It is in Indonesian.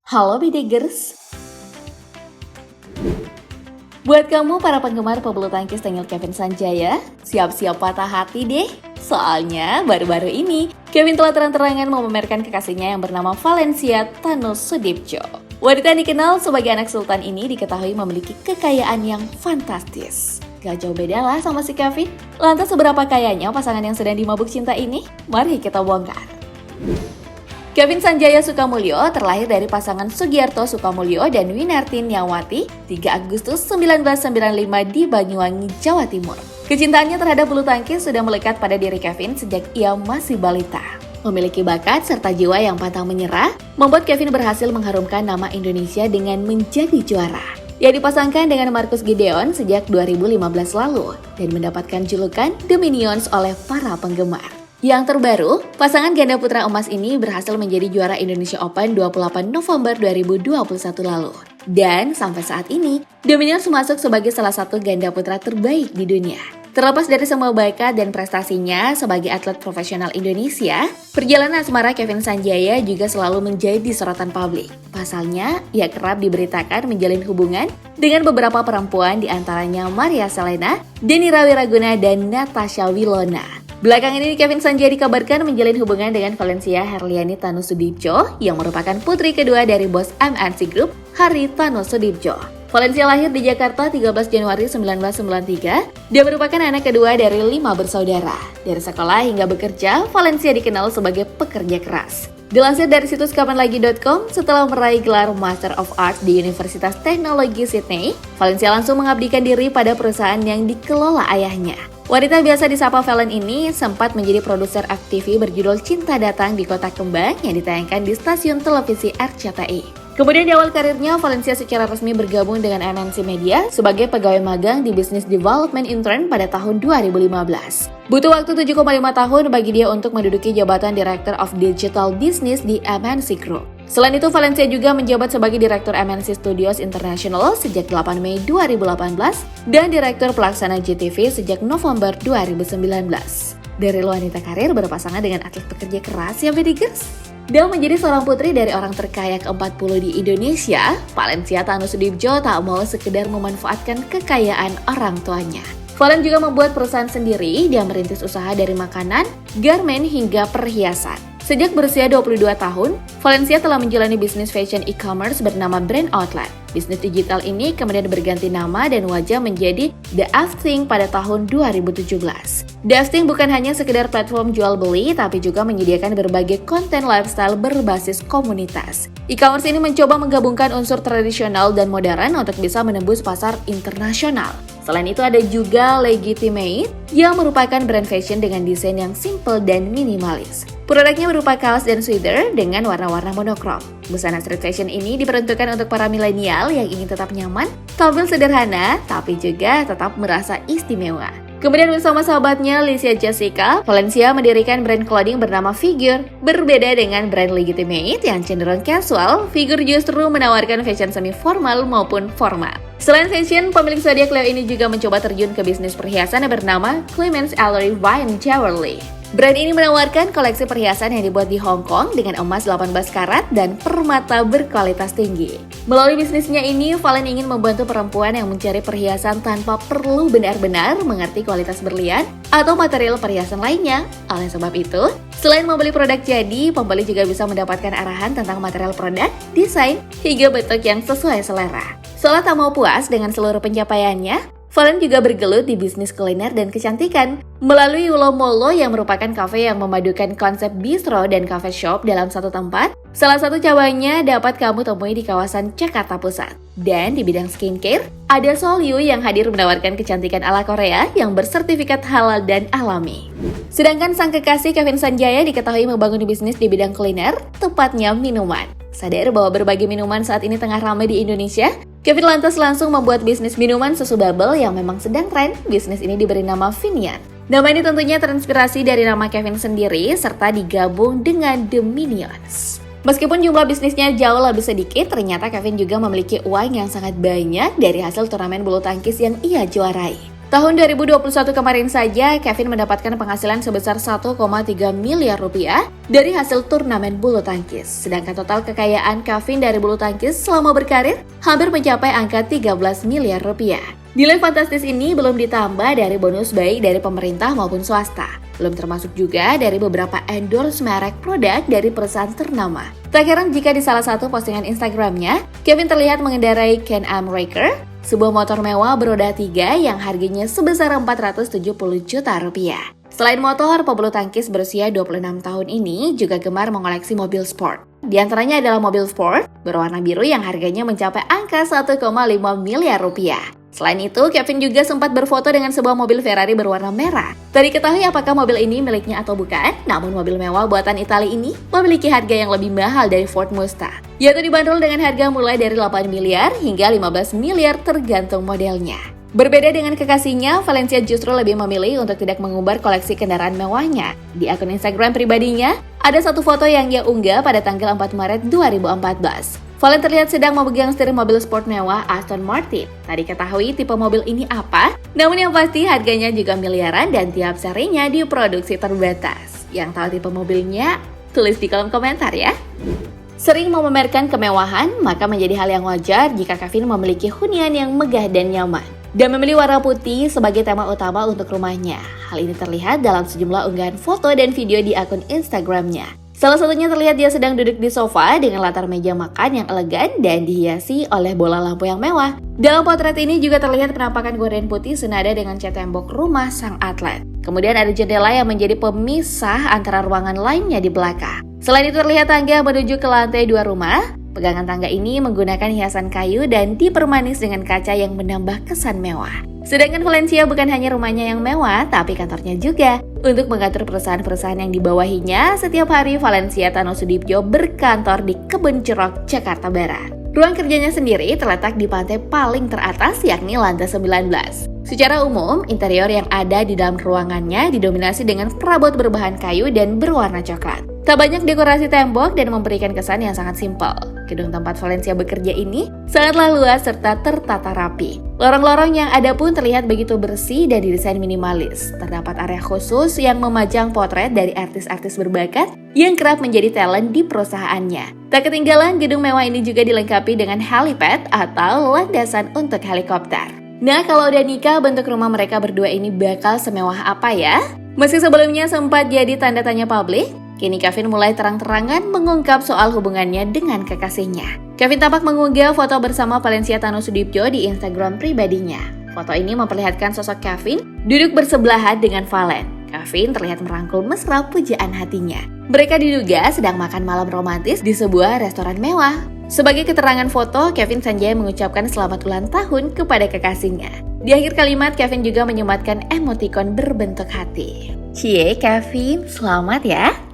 Halo Bidegers, buat kamu para penggemar pebulu tangkis tengil Kevin Sanjaya, siap-siap patah hati deh. Soalnya baru-baru ini, Kevin telah terang-terangan memamerkan kekasihnya yang bernama Valencia Tanu Sudipjo. Wanita yang dikenal sebagai anak sultan ini diketahui memiliki kekayaan yang fantastis. Gak jauh beda lah sama si Kevin. Lantas seberapa kayanya pasangan yang sedang dimabuk cinta ini? Mari kita bongkar. Kevin Sanjaya Sukamulyo terlahir dari pasangan Sugiarto Sukamulyo dan Winarti Nyawati 3 Agustus 1995 di Banyuwangi, Jawa Timur. Kecintaannya terhadap bulu tangkis sudah melekat pada diri Kevin sejak ia masih balita. Memiliki bakat serta jiwa yang pantang menyerah, membuat Kevin berhasil mengharumkan nama Indonesia dengan menjadi juara. Ia dipasangkan dengan Marcus Gideon sejak 2015 lalu dan mendapatkan julukan The Minions oleh para penggemar. Yang terbaru, pasangan ganda putra emas ini berhasil menjadi juara Indonesia Open 28 November 2021 lalu. Dan sampai saat ini, The Minions masuk sebagai salah satu ganda putra terbaik di dunia. Terlepas dari semua bakat dan prestasinya sebagai atlet profesional Indonesia, perjalanan asmara Kevin Sanjaya juga selalu menjadi sorotan publik. Pasalnya, ia kerap diberitakan menjalin hubungan dengan beberapa perempuan, diantaranya Maria Selena, Denny Rawiraguna, dan Natasha Wilona. Belakangan ini Kevin Sanjaya dikabarkan menjalin hubungan dengan Valencia Herliani Tanu Sudipjo yang merupakan putri kedua dari bos MNC Group, Hari Tanu Sudipjo. Valencia lahir di Jakarta 13 Januari 1993. Dia merupakan anak kedua dari 5 bersaudara. Dari sekolah hingga bekerja, Valencia dikenal sebagai pekerja keras. Dilansir dari situs kapanlagi.com, setelah meraih gelar Master of Arts di Universitas Teknologi Sydney, Valencia langsung mengabdikan diri pada perusahaan yang dikelola ayahnya. Wanita biasa disapa Valen ini sempat menjadi produser FTV berjudul Cinta Datang di Kota Kembang yang ditayangkan di stasiun televisi RCTI. Kemudian di awal karirnya, Valencia secara resmi bergabung dengan MNC Media sebagai pegawai magang di Business Development Intern pada tahun 2015. Butuh waktu 7,5 tahun bagi dia untuk menduduki jabatan Director of Digital Business di MNC Group. Selain itu, Valencia juga menjabat sebagai Direktur MNC Studios International sejak 8 Mei 2018 dan Direktur Pelaksana GTV sejak November 2019. Dari wanita karir berpasangan dengan atlet pekerja keras ya Bedigers. Dan menjadi seorang putri dari orang terkaya ke-40 di Indonesia, Valencia Tanu Sudipjo tak mau sekedar memanfaatkan kekayaan orang tuanya. Valen juga membuat perusahaan sendiri, dia merintis usaha dari makanan, garmen hingga perhiasan. Sejak berusia 22 tahun, Valencia telah menjalani bisnis fashion e-commerce bernama Brand Outlet. Bisnis digital ini kemudian berganti nama dan wajah menjadi The Afthing pada tahun 2017. The Afthing bukan hanya sekedar platform jual beli, tapi juga menyediakan berbagai konten lifestyle berbasis komunitas. E-commerce ini mencoba menggabungkan unsur tradisional dan modern untuk bisa menembus pasar internasional. Selain itu ada juga Legitimate yang merupakan brand fashion dengan desain yang simple dan minimalis. Produknya berupa kaos dan sweater dengan warna-warna monokrom. Busana street fashion ini diperuntukkan untuk para milenial yang ingin tetap nyaman, tampil sederhana, tapi juga tetap merasa istimewa. Kemudian bersama sahabatnya Licia Jessica, Valencia mendirikan brand clothing bernama Figure. Berbeda dengan brand Legitimate yang cenderung casual, Figure justru menawarkan fashion semi formal maupun formal. Selain fashion, pemilik zodiak Leo ini juga mencoba terjun ke bisnis perhiasan yang bernama Clemens Ellery Wine Jewelry. Brand ini menawarkan koleksi perhiasan yang dibuat di Hong Kong dengan emas 18 karat dan permata berkualitas tinggi. Melalui bisnisnya ini, Valen ingin membantu perempuan yang mencari perhiasan tanpa perlu benar-benar mengerti kualitas berlian atau material perhiasan lainnya. Oleh sebab itu, selain membeli produk jadi, pembeli juga bisa mendapatkan arahan tentang material produk, desain, hingga bentuk yang sesuai selera. Seolah tak mau puas dengan seluruh pencapaiannya, Valen juga bergelut di bisnis kuliner dan kecantikan melalui Ulo Molo yang merupakan kafe yang memadukan konsep bistro dan cafe shop dalam satu tempat. Salah satu cabangnya dapat kamu temui di kawasan Jakarta Pusat. Dan di bidang skincare, ada Solyu yang hadir menawarkan kecantikan ala Korea yang bersertifikat halal dan alami. Sedangkan sang kekasih Kevin Sanjaya diketahui membangun bisnis di bidang kuliner, tepatnya minuman. Sadar bahwa berbagai minuman saat ini tengah ramai di Indonesia, Kevin lantas langsung membuat bisnis minuman susu bubble yang memang sedang tren. Bisnis ini diberi nama Vinian. Nama ini tentunya terinspirasi dari nama Kevin sendiri serta digabung dengan The Minions. Meskipun jumlah bisnisnya jauh lebih sedikit, ternyata Kevin juga memiliki uang yang sangat banyak dari hasil turnamen bulu tangkis yang ia juarai. Tahun 2021 kemarin saja, Kevin mendapatkan penghasilan sebesar 1,3 miliar rupiah dari hasil turnamen bulu tangkis. Sedangkan total kekayaan Kevin dari bulu tangkis selama berkarir hampir mencapai angka 13 miliar rupiah. Nilai fantastis ini belum ditambah dari bonus baik dari pemerintah maupun swasta. Belum termasuk juga dari beberapa endorse merek produk dari perusahaan ternama. Tak heran jika di salah satu postingan Instagramnya, Kevin terlihat mengendarai Can-Am Ryker, sebuah motor mewah beroda 3 yang harganya sebesar 470 juta rupiah. Selain motor, pebulu tangkis berusia 26 tahun ini juga gemar mengoleksi mobil sport. Di antaranya adalah mobil sport berwarna biru yang harganya mencapai angka 1,5 miliar rupiah. Selain itu, Kevin juga sempat berfoto dengan sebuah mobil Ferrari berwarna merah. Tak diketahui apakah mobil ini miliknya atau bukan, namun mobil mewah buatan Italia ini memiliki harga yang lebih mahal dari Ford Mustang, yaitu dibanderol dengan harga mulai dari 8 miliar hingga 15 miliar tergantung modelnya. Berbeda dengan kekasihnya, Valencia justru lebih memilih untuk tidak mengumbar koleksi kendaraan mewahnya. Di akun Instagram pribadinya, ada satu foto yang ia unggah pada tanggal 4 Maret 2014. Valen terlihat sedang memegang setir mobil sport mewah Aston Martin. Tak diketahui tipe mobil ini apa, namun yang pasti harganya juga miliaran dan tiap serinya diproduksi terbatas. Yang tahu tipe mobilnya, tulis di kolom komentar ya. Sering memamerkan kemewahan, maka menjadi hal yang wajar jika Kevin memiliki hunian yang megah dan nyaman dan memilih warna putih sebagai tema utama untuk rumahnya. Hal ini terlihat dalam sejumlah unggahan foto dan video di akun Instagramnya. Salah satunya terlihat dia sedang duduk di sofa dengan latar meja makan yang elegan dan dihiasi oleh bola lampu yang mewah. Dalam potret ini juga terlihat penampakan gorden putih senada dengan cat tembok rumah sang atlet. Kemudian ada jendela yang menjadi pemisah antara ruangan lainnya di belakang. Selain itu terlihat tangga menuju ke lantai 2 rumah. Pegangan tangga ini menggunakan hiasan kayu dan dipermanis dengan kaca yang menambah kesan mewah. Sedangkan Valencia bukan hanya rumahnya yang mewah, tapi kantornya juga. Untuk mengatur perusahaan-perusahaan yang dibawahinya, setiap hari Valencia Tanusudibjo berkantor di Kebun Cerok, Jakarta Barat. Ruang kerjanya sendiri terletak di pantai paling teratas yakni lantai 19. Secara umum, interior yang ada di dalam ruangannya didominasi dengan perabot berbahan kayu dan berwarna coklat. Tak banyak dekorasi tembok dan memberikan kesan yang sangat simpel. Gedung tempat Valencia bekerja ini sangatlah luas serta tertata rapi. Lorong-lorong yang ada pun terlihat begitu bersih dan didesain minimalis. Terdapat area khusus yang memajang potret dari artis-artis berbakat yang kerap menjadi talent di perusahaannya. Tak ketinggalan, gedung mewah ini juga dilengkapi dengan helipad atau landasan untuk helikopter. Nah, kalau udah nikah, bentuk rumah mereka berdua ini bakal semewah apa ya? Meski sebelumnya sempat jadi tanda tanya publik, kini Kevin mulai terang-terangan mengungkap soal hubungannya dengan kekasihnya. Kevin tampak mengunggah foto bersama Valencia Tanusudibjo di Instagram pribadinya. Foto ini memperlihatkan sosok Kevin duduk bersebelahan dengan Valen. Kevin terlihat merangkul mesra pujaan hatinya. Mereka diduga sedang makan malam romantis di sebuah restoran mewah. Sebagai keterangan foto, Kevin Sanjaya mengucapkan selamat ulang tahun kepada kekasihnya. Di akhir kalimat, Kevin juga menyematkan emotikon berbentuk hati. Cie, Kevin, selamat ya!